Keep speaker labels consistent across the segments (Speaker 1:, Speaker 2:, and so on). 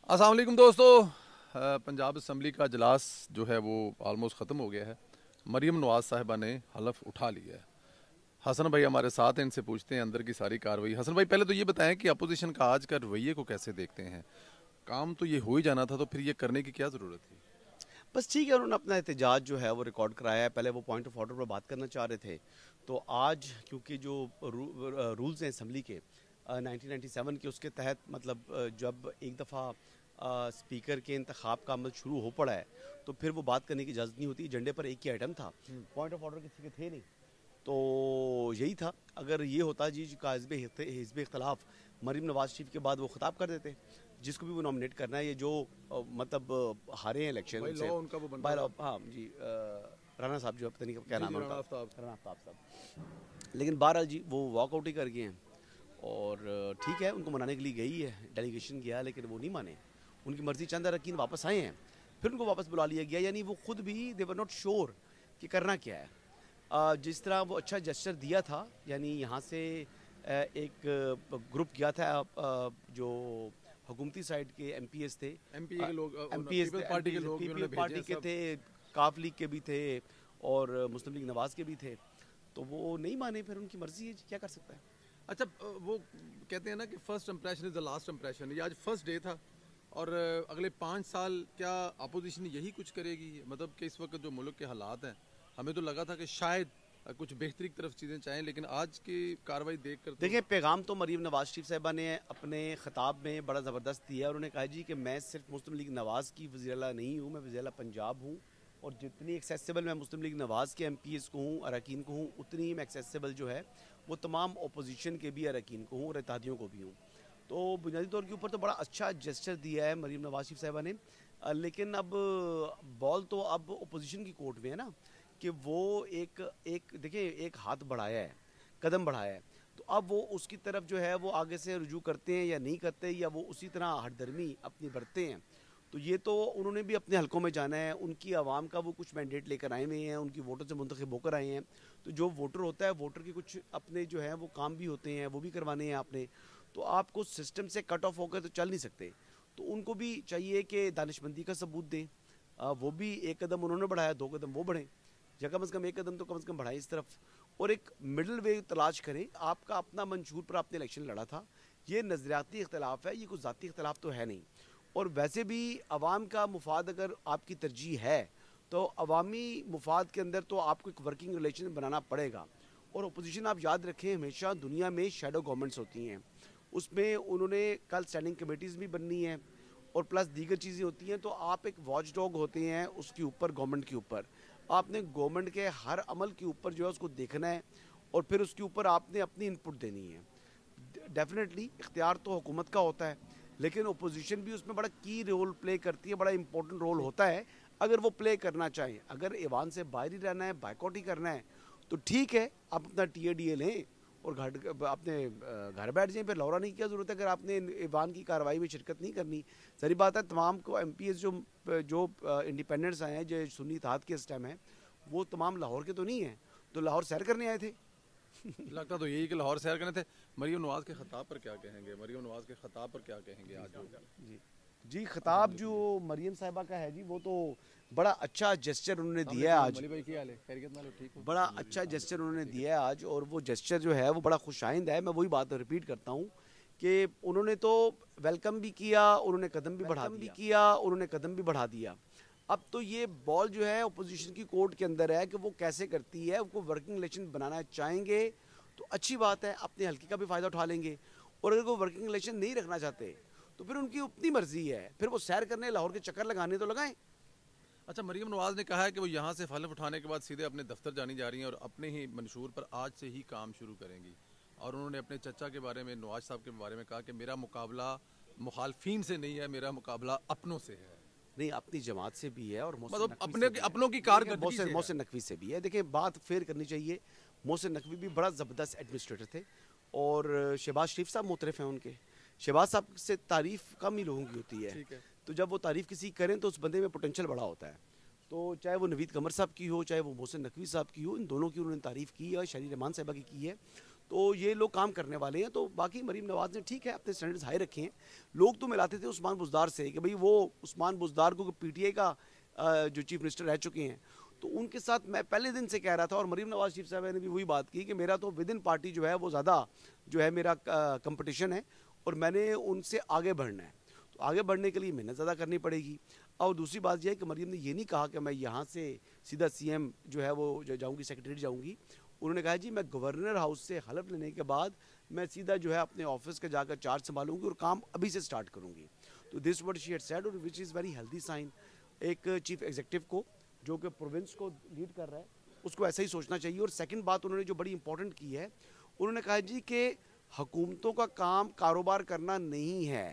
Speaker 1: अस्सलाम वालेकुम दोस्तों। पंजाब असम्बली का इजलास जो है वो ऑलमोस्ट ख़त्म हो गया है। मरीम नवाज़ साहिबा ने हलफ उठा लिया है। हसन भाई हमारे साथ हैं, इनसे पूछते हैं अंदर की सारी कार्रवाई। हसन भाई, पहले तो ये बताएं कि अपोजिशन का आज का रवैये को कैसे देखते हैं। काम तो ये हो ही जाना था, तो फिर ये करने की क्या ज़रूरत थी।
Speaker 2: बस ठीक है, उन्होंने अपना एहतजाज जो है वो रिकॉर्ड कराया है। पहले वो पॉइंट ऑफ ऑर्डर पर बात करना चाह रहे थे, तो आज क्योंकि जो रूल्स हैं असम्बली के 1997 के, उसके तहत मतलब जब एक दफ़ा स्पीकर के इंतखाब का अमल शुरू हो पड़ा है तो फिर वो बात करने की इजाज़त नहीं होती। एजेंडे पर एक ही आइटम था, पॉइंट ऑफ ऑर्डर किसी के थे नहीं, तो यही था। अगर ये होता जी का हिज़्ब इख्तलाफ मरीम नवाज शरीफ के बाद वो खिताब कर देते जिसको भी वो नॉमिनेट करना है, ये जो मतलब हारे हैं इलेक्शन
Speaker 1: भाई
Speaker 2: से।
Speaker 1: लॉ उनका वो बन
Speaker 2: बाय
Speaker 1: रहा
Speaker 2: लॉ,
Speaker 1: था।
Speaker 2: हाँ जी, राणा साहब जो पता नहीं क्या
Speaker 1: जी
Speaker 2: नाम
Speaker 1: जी,
Speaker 2: है
Speaker 1: राणा
Speaker 2: उनका,
Speaker 1: आफ्ताब।
Speaker 2: राणा आफ्ताब साहब। लेकिन बहरहाल जी वो वॉकआउट ही कर गए हैं। और ठीक है, उनको मनाने के लिए गई है डेलीगेशन गया, लेकिन वो नहीं माने। उनकी मर्जी, चंद अरकान वापस आए हैं, फिर उनको वापस बुला लिया गया। यानी वो खुद भी दे वर नॉट श्योर कि करना क्या है। जिस तरह वो अच्छा जेस्चर दिया था, यानी यहाँ से एक ग्रुप गया था, जो हुकूमती साइड के एमपीएस थे,
Speaker 1: एमपीए के लोग,
Speaker 2: एमपीएस
Speaker 1: पीपल्स पार्टी के लोग भी
Speaker 2: पीपल
Speaker 1: उन्होंने भेजे
Speaker 2: पार्टी
Speaker 1: हैं
Speaker 2: के
Speaker 1: सब।
Speaker 2: थे, काफ लीग के भी थे, और मुस्लिम लीग नवाज के भी थे। तो वो नहीं माने, फिर उनकी मर्जी है, क्या कर सकता है।
Speaker 1: अच्छा, वो कहते हैं ना कि first impression is the last impression. ये आज फर्स्ट डे था, और अगले 5 साल क्या अपोजिशन यही कुछ करेगी। मतलब कि इस वक्त जो मुल्क के हालात हैं, हमें तो लगा था कि शायद कुछ बेहतरी की तरफ चीज़ें चाहें, लेकिन आज की कार्रवाई देख कर तो।
Speaker 2: देखिए, पैगाम तो मरीम नवाज शरीफ साहिबा ने अपने खिताब में बड़ा ज़बरदस्त दिया है। उन्होंने कहा जी कि मैं सिर्फ मुस्लिम लीग नवाज़ की वज़ीर आला नहीं हूँ, मैं वज़ीर आला पंजाब हूँ, और जितनी एक्सेसिबल मैं मुस्लिम लीग नवाज़ के एमपीएस को हूँ, अरकान को हूँ, उतनी ही मैं एक्सेसिबल जो है वो तमाम अपोजिशन के भी अरकान को हूँ और इत्तेहादियों को भी हूँ। तो बुनियादी तौर के ऊपर तो बड़ा अच्छा जेस्चर दिया है मरीम नवाज शरीफ साहिबा ने। लेकिन अब बॉल तो अब अपोजिशन की कोर्ट में है ना, कि वो एक एक देखिए, एक हाथ बढ़ाया है, कदम बढ़ाया है, तो अब वो उसकी तरफ जो है वो आगे से रुजू करते हैं या नहीं करते, या वो उसी तरह हटदर्मी अपनी बरतते हैं। तो ये तो उन्होंने भी अपने हलकों में जाना है, उनकी आवाम का वो कुछ मैंडेट लेकर आए हुए हैं, उनकी वोटर से मुंतखब होकर आए हैं। तो जो वोटर होता है, वोटर के कुछ अपने जो है वो काम भी होते हैं, वो भी करवाने हैं आपने। तो आपको सिस्टम से कट ऑफ होकर तो चल नहीं सकते। तो उनको भी चाहिए कि दानिशमंदी का सबूत दें। वो भी एक कदम उन्होंने बढ़ाया, 2 कदम वो बढ़ें, या कम से कम एक कदम तो कम से कम बढ़ाएं इस तरफ, और एक मिडल वे तलाश करें। आपका अपना मंशूर पर आपने इलेक्शन लड़ा था, ये नज़रियाती इख्तलाफ है, ये कोई ज़ाती इख्तलाफ तो है नहीं। और वैसे भी अवाम का मुफाद अगर आपकी तरजीह है, तो अवामी मुफाद के अंदर तो आपको एक वर्किंग रिलेशन बनाना पड़ेगा। और अपोजिशन, आप याद रखें, हमेशा दुनिया में शेडो गवर्नमेंट्स होती हैं, उसमें उन्होंने कल स्टैंडिंग कमेटीज़ भी बननी है, और प्लस दीगर चीज़ें होती हैं। तो आप एक वॉच डॉग होते हैं उसके ऊपर, गवर्नमेंट के ऊपर। आपने गवर्नमेंट के हर अमल के ऊपर जो है उसको देखना है, और फिर उसके ऊपर आपने अपनी इनपुट देनी है। डेफिनेटली इख्तियार तो हुकूमत का होता है, लेकिन अपोजिशन भी उसमें बड़ा की रोल प्ले करती है, बड़ा इंपॉर्टेंट रोल होता है। अगर वो प्ले करना चाहें, अगर ईवान से बाहर ही रहना है, बाइकआउट ही करना है, तो ठीक है, आप अपना टीए लें और घर अपने घर बैठ जाएं। फिर लौरा नहीं, क्या ज़रूरत है अगर आपने ईवान की कार्रवाई में शिरकत नहीं करनी। सारी बात है, तमाम को एमपीएस जो जो इंडिपेंडेंट्स आए हैं, जो सुन्नी इत्तेहाद के इस टाइम है, वो तमाम लाहौर के तो नहीं हैं, तो लाहौर सैर करने आए थे।
Speaker 1: लगता तो यही कि लाहौर सैर करने थे। मरीम नवाज के खिताब पर क्या कहेंगे, मरीम नवाज के खिताब पर क्या कहेंगे आज जो
Speaker 2: जी जी, खिताब
Speaker 1: असेंबली के
Speaker 2: जो
Speaker 1: लिए।
Speaker 2: मरियम साहिबा का है जी, वो तो बड़ा अच्छा जेस्चर उन्होंने
Speaker 1: अस्सलाम
Speaker 2: दिया है
Speaker 1: वालेकुम
Speaker 2: आज।
Speaker 1: अली भाई, क्या हाल है, खैरियत नाल हो, ठीक हो।
Speaker 2: बड़ा अच्छा जेस्चर उन्होंने दिया है आज, और वो जेस्चर जो है वो बड़ा खुशाइंद है। मैं वही बात रिपीट करता हूँ कि उन्होंने तो वेलकम भी किया, उन्होंने कदम भी बढ़ा दिया, उन्होंने कदम भी बढ़ा दिया। अब तो ये बॉल जो है अपोजिशन की कोर्ट के अंदर है कि वो कैसे करती है। उनको वर्किंग रिलेशन बनाना चाहेंगे तो अच्छी बात है, अपने हल्के का भी फ़ायदा उठा लेंगे। और अगर वो वर्किंग रिलेशन नहीं रखना चाहते तो फिर उनकी अपनी मर्जी है, फिर वो सैर करने लाहौर के चक्कर लगाने तो लगाएं।
Speaker 1: अच्छा, मरीम नवाज ने कहा है कि वो यहाँ से हलफ उठाने के बाद सीधे अपने दफ्तर जानी जा रही हैं और अपने ही मंशूर पर आज से ही काम शुरू करेंगी। और उन्होंने अपने चचा के बारे में, नवाज साहब के बारे में कहा कि मेरा मुकाबला मुखालफीन से नहीं है, मेरा मुकाबला अपनों से है।
Speaker 2: नहीं, अपनी जमात से भी है, और मोहसिन
Speaker 1: मतलब
Speaker 2: नकवी से
Speaker 1: अपने
Speaker 2: भी है।
Speaker 1: अपनों की
Speaker 2: देखिए,
Speaker 1: कारकर्दगी
Speaker 2: मोहसिन
Speaker 1: से है।
Speaker 2: मोहसिन नकवी से भी है। देखिए, बात फेयर करनी चाहिए। मोहसिन नकवी भी बड़ा ज़बरदस्त एडमिनिस्ट्रेटर थे, और शहबाज शरीफ साहब मुतरफ हैं उनके। शहबाज साहब से तारीफ़ कम ही लोगों की होती है,
Speaker 1: ठीक है।
Speaker 2: तो जब वो तारीफ़ किसी की करें तो उस बंदे में पोटेंशियल बड़ा होता है। तो चाहे वो नवीद कमर साहब की हो, चाहे वो मोहसिन नकवी साहब की हो, इन दोनों की उन्होंने तारीफ़ की है, और शरी रहमान साहबा की है। तो ये लोग काम करने वाले हैं। तो बाकी मरीम नवाज ने ठीक है अपने स्टैंडर्ड्स हाई रखे हैं। लोग तो मिलाते थे उस्मान बुज़दार से कि भाई वो उस्मान बुज़दार को पीटीआई का जो चीफ मिनिस्टर रह चुके हैं, तो उनके साथ मैं पहले दिन से कह रहा था, और मरीम नवाज शरीफ साहब ने भी वही बात की कि मेरा तो विद इन पार्टी जो है वो ज़्यादा जो है मेरा कंपटीशन है और मैंने उनसे आगे बढ़ना है। तो आगे बढ़ने के लिए मेहनत ज़्यादा करनी पड़ेगी। और दूसरी बात यह है कि मरीम ने ये नहीं कहा कि मैं यहाँ से सीधा सीएम जो है वो जाऊँगी, सेक्रेटरी जाऊँगी। उन्होंने कहा जी मैं गवर्नर हाउस से हलफ लेने के बाद मैं सीधा जो है अपने ऑफिस का जाकर चार्ज संभालूंगी और काम अभी से स्टार्ट करूँगी। तो this what she had said, और which is very healthy sign. एक चीफ एग्जीक्यूटिव को जो कि प्रोविंस को लीड कर रहा है उसको ऐसा ही सोचना चाहिए। और सेकंड बात उन्होंने जो बड़ी इंपॉर्टेंट की है, उन्होंने कहा जी कि हुकूमतों का काम कारोबार करना नहीं है,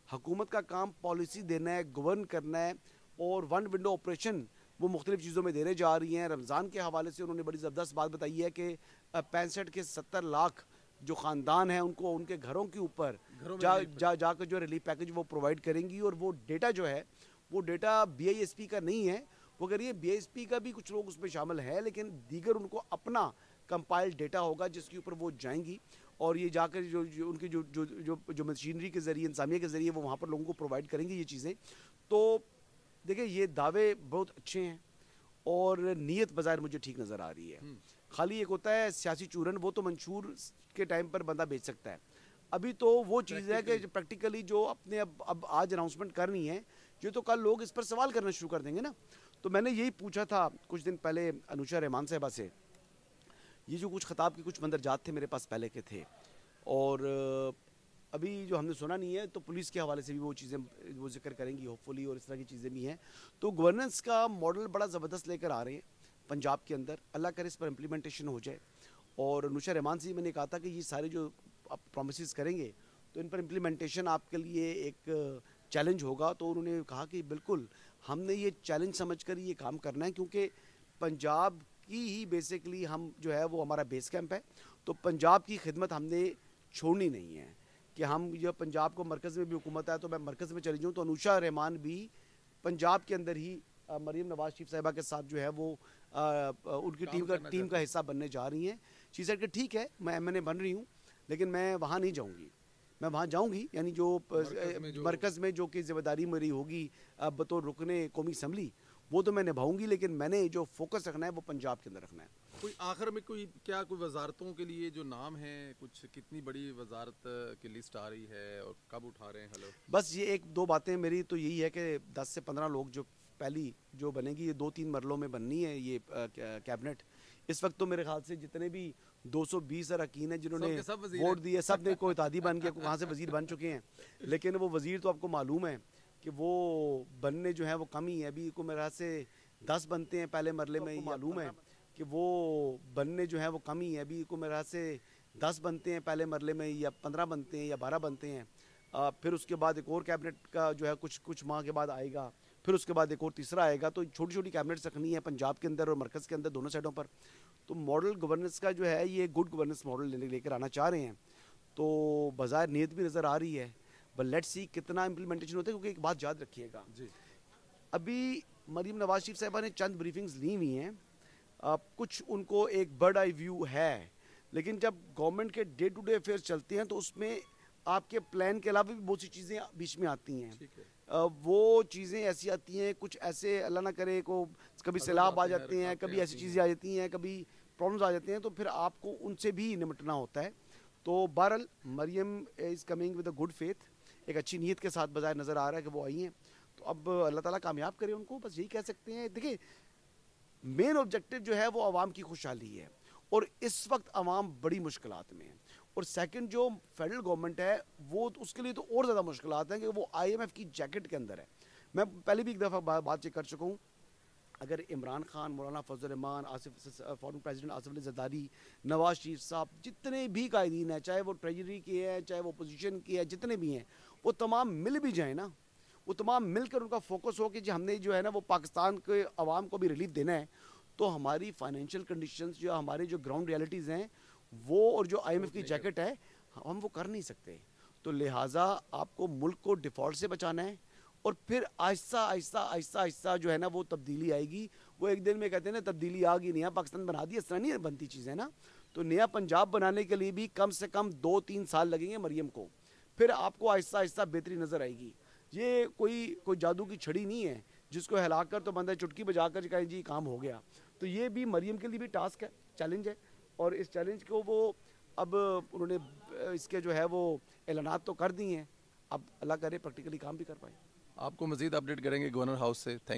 Speaker 2: हुकूमत का काम पॉलिसी देना है, गवर्न करना है। और वन विंडो ऑपरेशन वो मुख्तलिफ चीज़ों में देने जा रही हैं। रमज़ान के हवाले से उन्होंने बड़ी ज़बरदस्त बात बताई है कि 65 के 70 लाख जो ख़ानदान हैं उनको उनके घरों के ऊपर जाकर जो रिलीफ पैकेज वो प्रोवाइड करेंगी। और वो डेटा जो है वो डेटा BISP का नहीं है, वो कह रही है BISP का भी कुछ लोग उसमें शामिल है, लेकिन दीगर उनको अपना कंपाइल्ड डेटा होगा जिसके ऊपर वो जाएंगी और ये जाकर जो उनकी जो मशीनरी के ज़रिए, इंसामिया के ज़रिए वो वहाँ पर लोगों को प्रोवाइड करेंगे ये चीज़ें। तो देखिए ये दावे बहुत अच्छे हैं और नीयत बाज़ार मुझे ठीक नज़र आ रही है। खाली एक होता है सियासी चूरन, वो तो मंशूर के टाइम पर बंदा बेच सकता है। अभी तो वो चीज़ है कि प्रैक्टिकली जो अपने अब आज अनाउंसमेंट करनी है, ये तो कल लोग इस पर सवाल करना शुरू कर देंगे ना। तो मैंने यही पूछा था कुछ दिन पहले अनुषा रहमान साहिबा से, ये जो कुछ खिताब के कुछ मंदरजात थे मेरे पास पहले के थे, और अभी जो हमने सुना नहीं है, तो पुलिस के हवाले से भी वो चीज़ें वो जिक्र करेंगी होपफुली, और इस तरह की चीज़ें भी हैं। तो गवर्नेंस का मॉडल बड़ा ज़बरदस्त लेकर आ रहे हैं पंजाब के अंदर, अल्लाह करे इस पर इम्प्लीमेंटेशन हो जाए। और अनुषा रहमान से मैंने कहा था कि ये सारे जो आप प्रोमिस करेंगे तो इन पर इम्प्लीमेंटेशन आपके लिए एक चैलेंज होगा। तो उन्होंने कहा कि बिल्कुल हमने ये चैलेंज समझकर ये काम करना है, क्योंकि पंजाब की ही बेसिकली हम जो है वो हमारा बेस कैंप है। तो पंजाब की खिदमत हमने छोड़नी नहीं है कि हम जो पंजाब को मरकज़ में भी हुकूमत है तो मैं मरकज़ में चली जाऊँ। तो अनुषा रहमान भी पंजाब के अंदर ही मरीम नवाज शरीफ साहिबा के साथ जो है वो उनकी टीम का हिस्सा बनने जा रही हैं। शी सेड कि ठीक है मैं MNA बन रही हूँ, लेकिन मैं वहाँ नहीं जाऊँगी, मैं वहाँ जाऊँगी यानी जो मरकज़ में जो कि जिम्मेदारी मेरी होगी बतौर रुकने कौमी असम्बली, वो तो मैं निभाऊंगी, लेकिन मैंने जो फोकस रखना है वो पंजाब के अंदर रखना है।
Speaker 1: कोई आखिर में कोई वजारतों के लिए जो नाम है, कुछ कितनी बड़ी वजारत की लिस्ट आ रही है और कब उठा रहे हैं? हेलो,
Speaker 2: बस ये एक दो बातें मेरी तो यही है कि 10 से 15 लोग जो पहली जो बनेगी, ये 2-3 मरलों में बननी है ये कैबिनेट। इस वक्त तो मेरे ख्याल से जितने भी 220 अरकान हैं जिन्होंने वोट दिए, सब ने कोई तादी बन गया, कहाँ से वजीर बन चुके हैं। लेकिन वो वजीर तो आपको मालूम है कि वो बनने जो है वो कम ही है। अभी को मेरे ख्याल से 10 बनते हैं पहले मरले में, मालूम है कि वो बनने जो है वो कम ही है। अभी को मेरे ख्याल से 10 बनते हैं पहले मरले में, या 15 बनते हैं या 12 बनते हैं। फिर उसके बाद एक और कैबिनेट का जो है कुछ माह के बाद आएगा, फिर उसके बाद एक और तीसरा आएगा। तो छोटी छोटी कैबिनेट्स रखनी है पंजाब के अंदर और मरकज़ के अंदर, दोनों साइडों पर। तो मॉडल गवर्नेंस का जो है ये गुड गवर्नेंस मॉडल लेकर आना चाह रहे हैं। तो बाज़ार नीयत भी नज़र आ रही है, बट लेट्स सी कितना इम्प्लीमेंटेशन होता है। क्योंकि एक बात याद रखिएगा जी, अभी मरीम नवाज शरीफ साहिबा ने चंद ब्रीफिंग्स ली हुई हैं, कुछ उनको एक बर्ड आई व्यू है, लेकिन जब गवर्नमेंट के डे टू डे अफेयर्स चलते हैं तो उसमें आपके प्लान के अलावा भी बहुत सी चीज़ें बीच में आती हैं। वो चीज़ें ऐसी आती हैं, कुछ ऐसे अल्लाह ना करे को कभी सैलाब आ जाते हैं, कभी ऐसी चीज़ें आ जाती हैं, कभी प्रॉब्लम्स आ जाते हैं, तो फिर आपको उनसे भी निपटना होता है। तो बहरहाल Maryam is coming with a good faith, एक अच्छी नीयत के साथ बाज़ार नज़र आ रहा है कि वो आई हैं। तो अब अल्लाह ताला कामयाब करे उनको, बस यही कह सकते हैं। देखिए मेन ऑब्जेक्टिव जो है वो आवाम की खुशहाली है, और इस वक्त आवाम बड़ी मुश्किलात में है। और सेकंड जो फेडरल गवर्नमेंट है वो तो उसके लिए तो और ज़्यादा मुश्किलात हैं कि वो IMF की जैकेट के अंदर है। मैं पहले भी एक दफ़ा बात कर चुका हूँ, अगर इमरान खान, मौलाना फजल रहमान, फॉरेन प्रेसिडेंट आसिफ अली ज़रदारी, नवाज शरीफ साहब, जितने भी कायदीन हैं, चाहे वो ट्रेजरी के हैं चाहे वो अपोजिशन के हैं, जितने भी हैं, वो तमाम मिल भी जाए ना, वो तमाम मिलकर उनका फोकस हो कि जो हमने जो है ना वो पाकिस्तान के अवाम को भी रिलीफ देना है, तो हमारी फाइनेंशियल कंडीशंस जो हमारे जो ग्राउंड रियलिटीज़ हैं वो और जो IMF की जैकेट है हम वो कर नहीं सकते। तो लिहाजा आपको मुल्क को डिफ़ॉल्ट से बचाना है, और फिर आहिस्ता आहिस्ता आहिस्ता आहिस्ता जो है ना वो तब्दीली आएगी। वो एक दिन में कहते हैं ना तब्दीली आ गई नहीं, पाकिस्तान बना दी, इस तरह नहीं बनती चीज़ें ना। तो नया पंजाब बनाने के लिए भी कम से कम 2-3 साल लगेंगे मरियम को, फिर आपको आहिस्ता आहिस्ता बेहतरी नज़र आएगी। ये कोई जादू की छड़ी नहीं है जिसको हिलाकर तो बंदा चुटकी बजाकर कहे जी काम हो गया। तो ये भी मरियम के लिए भी टास्क है, चैलेंज है, और इस चैलेंज को वो अब उन्होंने इसके जो है वो ऐलानात तो कर दिए हैं, अब अल्लाह करे प्रैक्टिकली काम भी कर पाए।
Speaker 1: आपको मजीद अपडेट करेंगे गवर्नर हाउस से। थैंक